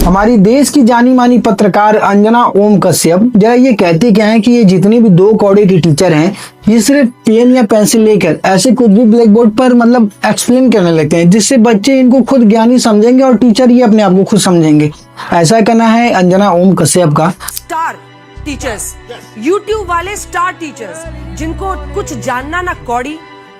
हमारी देश की जानी मानी पत्रकार अंजना ओम कश्यप जरा ये कहते क्या है कि ये जितने भी 2 कौड़े के टीचर हैं ये सिर्फ पेन या पेंसिल लेकर ऐसे कुछ भी ब्लैक बोर्ड पर मतलब एक्सप्लेन करने लगते हैं, जिससे बच्चे इनको खुद ज्ञानी समझेंगे और टीचर ये अपने आप को खुद समझेंगे। ऐसा कहना है अंजना ओम कश्यप का। स्टार टीचर्स, यूट्यूब वाले स्टार टीचर्स जिनको कुछ जानना ना कौड़ी,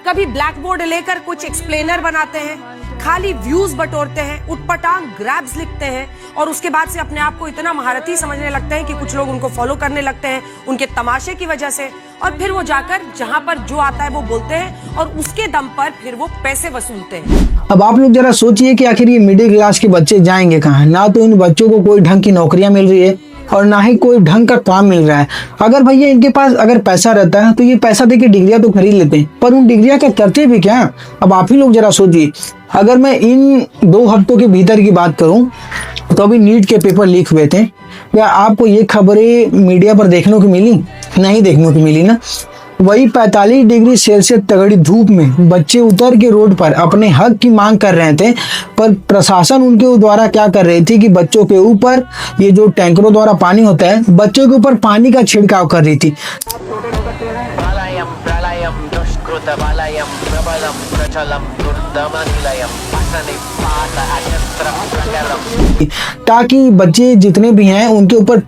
कभी ब्लैक बोर्ड लेकर कुछ एक्सप्लेनर बनाते हैं, खाली व्यूज बटोरते हैं, उटपटांग ग्रैब्स लिखते हैं और उसके बाद से अपने आप को इतना महारथी समझने लगते हैं कि कुछ लोग उनको फॉलो करने लगते हैं उनके तमाशे की वजह से, और फिर वो जाकर जहां पर जो आता है वो बोलते हैं और उसके दम पर फिर वो पैसे वसूलते हैं। अब आप लोग जरा सोचिए कि आखिर ये मिडिल क्लास के बच्चे जाएंगे कहाँ? ना तो इन बच्चों को कोई ढंग की नौकरियां मिल रही है और ना ही कोई ढंग का काम मिल रहा है। अगर भैया इनके पास अगर पैसा रहता है तो ये पैसा देके डिग्रियां तो खरीद लेते हैं, पर उन डिग्रियां का करते भी क्या? अब आप ही लोग जरा सोचिए। अगर मैं इन 2 हफ्तों के भीतर की बात करूं तो अभी नीट के पेपर लीक हुए थे। क्या आपको ये खबरें मीडिया पर देखने को मिली? नहीं देखने को मिली ना। वही 45 डिग्री सेल्सियस तगड़ी धूप में बच्चे उतर के रोड पर अपने हक की मांग कर रहे थे, पर प्रशासन उनके द्वारा क्या कर रही थी कि बच्चों के ऊपर ये जो टैंकरों द्वारा पानी होता है बच्चों के ऊपर पानी का छिड़काव कर रही थी, ताकि बच्चे जितने भी हैं उनके ऊपर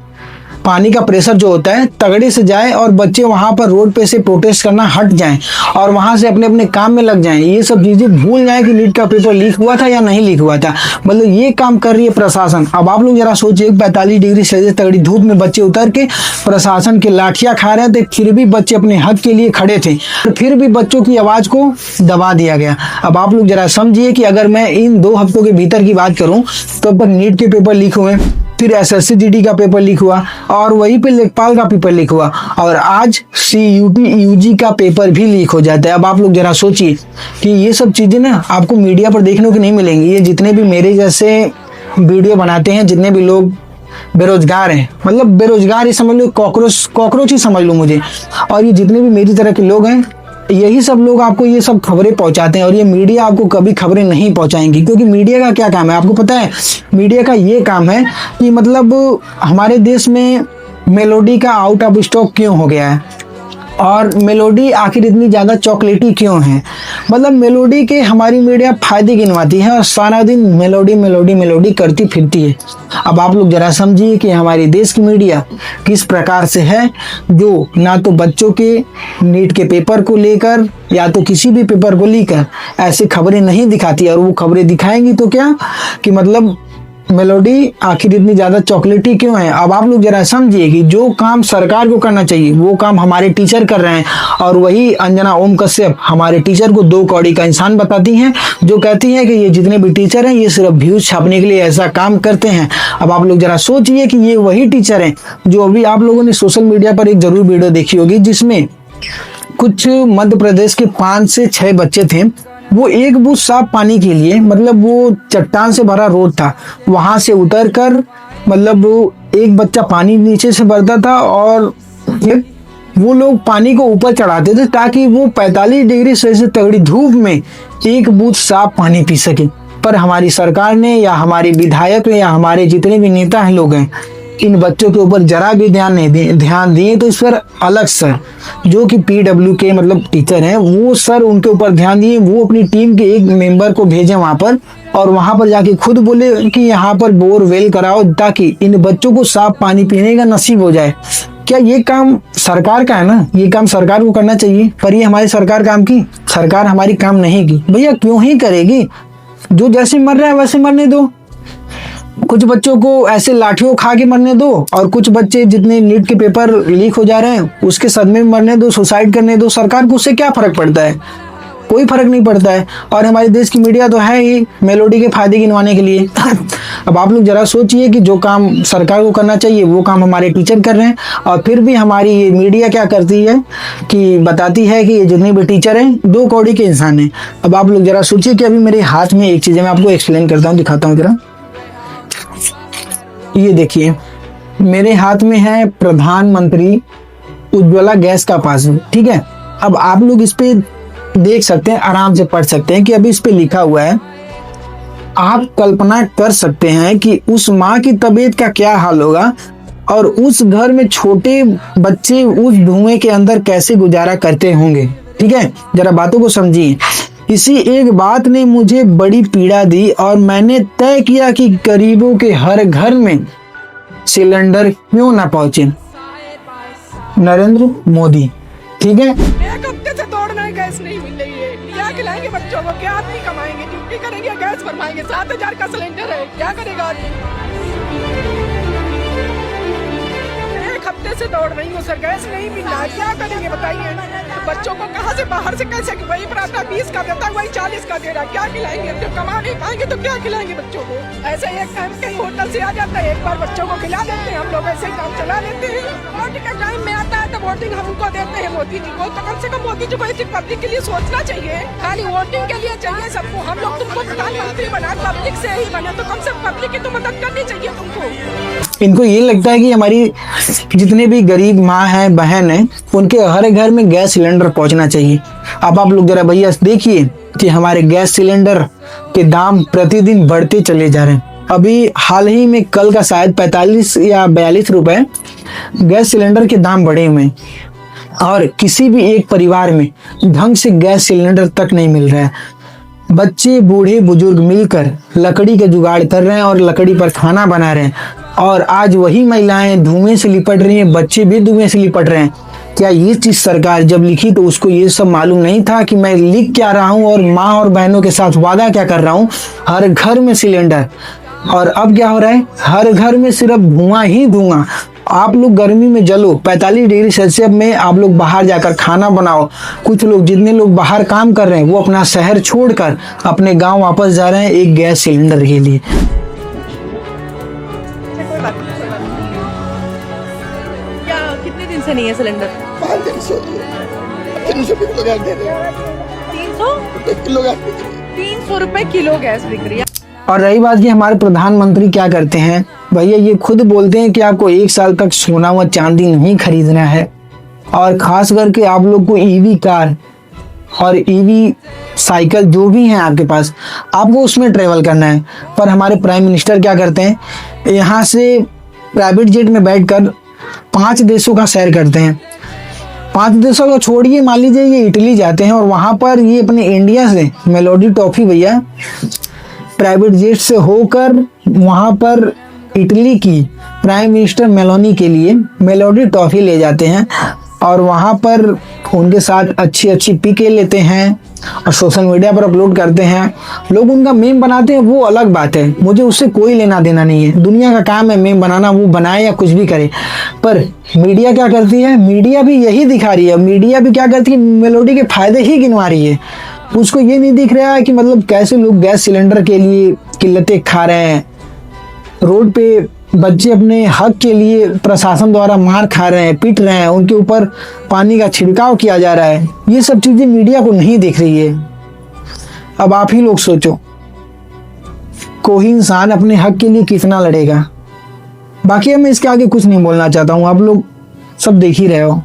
पानी का प्रेशर जो होता है तगड़े से जाए और बच्चे वहां पर रोड पे से प्रोटेस्ट करना हट जाएं और वहां से अपने अपने काम में लग जाएं। ये सब चीजें भूल जाएं कि नीट का पेपर लीक हुआ था या नहीं लीक हुआ था। मतलब ये काम कर रही है प्रशासन। अब आप लोग जरा सोचिए 45 डिग्री सेल्सियस तगड़ी धूप में बच्चे उतर के प्रशासन के लाठियां खा रहे थे, फिर भी बच्चे अपने हक के लिए खड़े थे, फिर भी बच्चों की आवाज को दबा दिया गया। अब आप लोग जरा समझिए कि अगर मैं इन 2 हफ्तों के भीतर की बात करूं तो अब तक नीट के पेपर लीक हुए, फिर एसएससी जीडी का पेपर लीक हुआ और वहीं पे लेखपाल का पेपर लीक हुआ और आज सीयूटी यूजी का पेपर भी लीक हो जाता है। अब आप लोग जरा सोचिए कि ये सब चीजें ना आपको मीडिया पर देखने को नहीं मिलेंगी। ये जितने भी मेरे जैसे वीडियो बनाते हैं, जितने भी लोग बेरोजगार हैं, मतलब बेरोजगार ही समझ लो, कॉकरोच ही समझ लो मुझे, और ये जितने भी मेरी तरह के लोग हैं यही सब लोग आपको ये सब खबरें पहुंचाते हैं और ये मीडिया आपको कभी खबरें नहीं पहुंचाएंगी। क्योंकि मीडिया का क्या काम है आपको पता है? मीडिया का ये काम है कि मतलब हमारे देश में मेलोडी का आउट ऑफ स्टॉक क्यों हो गया है और मेलोडी आखिर इतनी ज़्यादा चॉकलेटी क्यों है। मतलब मेलोडी के हमारी मीडिया फायदे गिनवाती है और सारा दिन मेलोडी मेलोडी मेलोडी करती फिरती है। अब आप लोग जरा समझिए कि हमारे देश की मीडिया किस प्रकार से है, जो ना तो बच्चों के नीट के पेपर को लेकर या तो किसी भी पेपर को लेकर ऐसी खबरें नहीं दिखाती, और वो खबरें दिखाएंगी तो क्या कि मतलब मेलोडी आखिर इतनी ज्यादा चॉकलेटी क्यों है। अब आप लोग जरा समझिए कि जो काम सरकार को करना चाहिए वो काम हमारे टीचर कर रहे हैं, और वही अंजना ओम कश्यप हमारे टीचर को 2 कौड़ी का इंसान बताती हैं, जो कहती हैं कि ये जितने भी टीचर हैं ये सिर्फ व्यूज छापने के लिए ऐसा काम करते हैं। अब आप लोग जरा सोचिए कि ये वही टीचर हैं जो अभी आप लोगों ने सोशल मीडिया पर एक जरूर वीडियो देखी होगी जिसमें कुछ मध्य प्रदेश के 5 से 6 बच्चे थे। वो एक बूंद साफ पानी के लिए, मतलब वो चट्टान से भरा रोड था, वहां से उतरकर मतलब एक बच्चा पानी नीचे से भरता था और वो लोग पानी को ऊपर चढ़ाते थे ताकि वो 45 डिग्री सेल्सियस तगड़ी धूप में एक बूंद साफ पानी पी सके। पर हमारी सरकार ने या हमारे विधायक या हमारे जितने भी नेता हैं लोग हैं, इन बच्चों के ऊपर जरा भी ध्यान दिए तो इस पर अलग सर जो कि पीडब्ल्यू के मतलब टीचर हैं वो सर उनके ऊपर ध्यान दिए, वो अपनी टीम के एक मेंबर को भेजे वहां पर और वहां पर जाके खुद बोले कि यहाँ पर बोरवेल कराओ ताकि इन बच्चों को साफ पानी पीने का नसीब हो जाए। क्या ये काम सरकार का है ना? ये काम सरकार को करना चाहिए, पर ये हमारी सरकार काम की? सरकार हमारी काम नहीं की। भैया क्यों ही करेगी? जो जैसे मर रहा है वैसे मरने दो। कुछ बच्चों को ऐसे लाठियों खा के मरने दो और कुछ बच्चे जितने नीट के पेपर लीक हो जा रहे हैं उसके सदमे में मरने दो, सुसाइड करने दो। सरकार को उससे क्या फर्क पड़ता है? कोई फर्क नहीं पड़ता है। और हमारे देश की मीडिया तो है ही मेलोडी के फायदे गिनवाने के लिए। अब आप लोग जरा सोचिए कि जो काम सरकार को करना चाहिए वो काम हमारे टीचर कर रहे हैं, और फिर भी हमारी ये मीडिया क्या करती है कि बताती है कि ये जितने भी टीचर हैं 2 कौड़ी के इंसान हैं। अब आप लोग जरा सोचिए कि अभी मेरे हाथ में एक चीज़ है, मैं आपको एक्सप्लेन करता हूँ, दिखाता हूँ जरा। ये देखिए मेरे हाथ में है प्रधानमंत्री उज्ज्वला गैस का पासबुक, ठीक है। अब आप लोग इस पे देख सकते हैं, आराम से पढ़ सकते हैं कि अभी इस पे लिखा हुआ है आप कल्पना कर सकते हैं कि उस माँ की तबीयत का क्या हाल होगा और उस घर में छोटे बच्चे उस धुएं के अंदर कैसे गुजारा करते होंगे। ठीक है, जरा बातों को समझिए। इसी एक बात ने मुझे बड़ी पीड़ा दी और मैंने तय किया कि गरीबों के हर घर में सिलेंडर क्यों ना पहुंचे। नरेंद्र मोदी। ठीक है, एक हफ्ते से दौड़ना है, गैस नहीं मिल रही है। क्या खिलाएंगे बच्चों को, क्या आदमी कमाएंगे, ड्यूटी करेंगे, गैस भरवाएंगे। 7,000 का सिलेंडर है, क्या करेगा आदमी। एक हफ्ते से दौड़ रही हूँ सर, गैस नहीं मिल रहा है, क्या करेंगे बताइए। बच्चों को कहाँ से बाहर से कैसे, वही पराठा 20 का देता है, वही 40 का दे रहा है, क्या खिलाएंगे। हम जब कमा नहीं पाएंगे तो क्या खिलाएंगे बच्चों को। ऐसे एक टाइम कहीं होटल से आ जाता है, एक बार बच्चों को खिला देते हैं, हम लोग ऐसे ही काम चला लेते हैं। वोट का टाइम में आता है तो वोटिंग हम उनको देते हैं मोदी जी को। तो कम से कम मोदी जी को ऐसी पब्लिक के लिए सोचना चाहिए, खाली वोटिंग के लिए चाहिए सबको। हम लोग तुमको प्रधानमंत्री बना, पब्लिक से ही बने, तो कम से कम पब्लिक की तो मदद करनी चाहिए तुमको। इनको ये लगता है कि हमारी जितने भी गरीब माँ है, बहन है, उनके हर घर में गैस सिलेंडर पहुंचना चाहिए। अब आप लोग जरा भैया देखिए कि हमारे गैस सिलेंडर के दाम प्रतिदिन बढ़ते चले जा रहे हैं। अभी हाल ही में कल का शायद 45 या 42 रुपए गैस सिलेंडर के दाम बढ़े हुए हैं और किसी भी एक परिवार में ढंग से गैस सिलेंडर तक नहीं मिल रहा है। बच्चे बूढ़े बुजुर्ग मिलकर लकड़ी के जुगाड़ कर रहे हैं और लकड़ी पर खाना बना रहे हैं और आज वही महिलाएं धुएं से लिपट रही हैं, बच्चे भी धुएं से लिपट रहे हैं। क्या ये चीज सरकार जब लिखी तो उसको ये सब मालूम नहीं था कि मैं लिख क्या रहा हूँ और माँ और बहनों के साथ वादा क्या कर रहा हूँ। हर घर में सिलेंडर, और अब क्या हो रहा है, हर घर में सिर्फ धुआं ही धुआं। आप लोग गर्मी में जलो, 45 डिग्री सेल्सियस में आप लोग बाहर जाकर खाना बनाओ। कुछ लोग, जितने लोग बाहर काम कर रहे हैं, वो अपना शहर छोड़कर अपने गांव वापस जा रहे हैं एक गैस सिलेंडर के लिए। क्या कितने दिन से नहीं है सिलेंडर? 300 रुपए किलो गैस बिक रही है। और रही बात कि हमारे प्रधानमंत्री क्या करते हैं, भैया ये खुद बोलते हैं कि आपको 1 साल तक सोना व चांदी नहीं खरीदना है और खास करके आप लोग को ईवी कार और ईवी साइकिल जो भी हैं आपके पास, आपको उसमें ट्रेवल करना है। पर हमारे प्राइम मिनिस्टर क्या करते हैं, यहाँ से प्राइवेट जेट में बैठकर 5 देशों का सैर करते हैं। 5 देशों को छोड़िए, मान लीजिए ये इटली जाते हैं और वहाँ पर ये अपने इंडिया से मेलोडी टॉफी भैया प्राइवेट जेट से होकर वहाँ पर इटली की प्राइम मिनिस्टर मेलोनी के लिए मेलोडी टॉफी ले जाते हैं और वहाँ पर उनके साथ अच्छी अच्छी पिकें लेते हैं और सोशल मीडिया पर अपलोड करते हैं। लोग उनका मीम बनाते हैं, वो अलग बात है, मुझे उससे कोई लेना देना नहीं है। दुनिया का काम है मीम बनाना, वो बनाए या कुछ भी करे। पर मीडिया क्या करती है, मीडिया भी यही दिखा रही है। मीडिया भी क्या करती है, मेलोडी के फायदे ही गिनवा रही है। उसको ये नहीं दिख रहा है कि मतलब कैसे लोग गैस सिलेंडर के लिए किल्लतें खा रहे हैं, रोड पे बच्चे अपने हक के लिए प्रशासन द्वारा मार खा रहे हैं, पीट रहे हैं, उनके ऊपर पानी का छिड़काव किया जा रहा है। ये सब चीजें मीडिया को नहीं दिख रही है। अब आप ही लोग सोचो, कोई इंसान अपने हक के लिए कितना लड़ेगा। बाकी मैं इसके आगे कुछ नहीं बोलना चाहता हूँ, आप लोग सब देख ही रहे हो।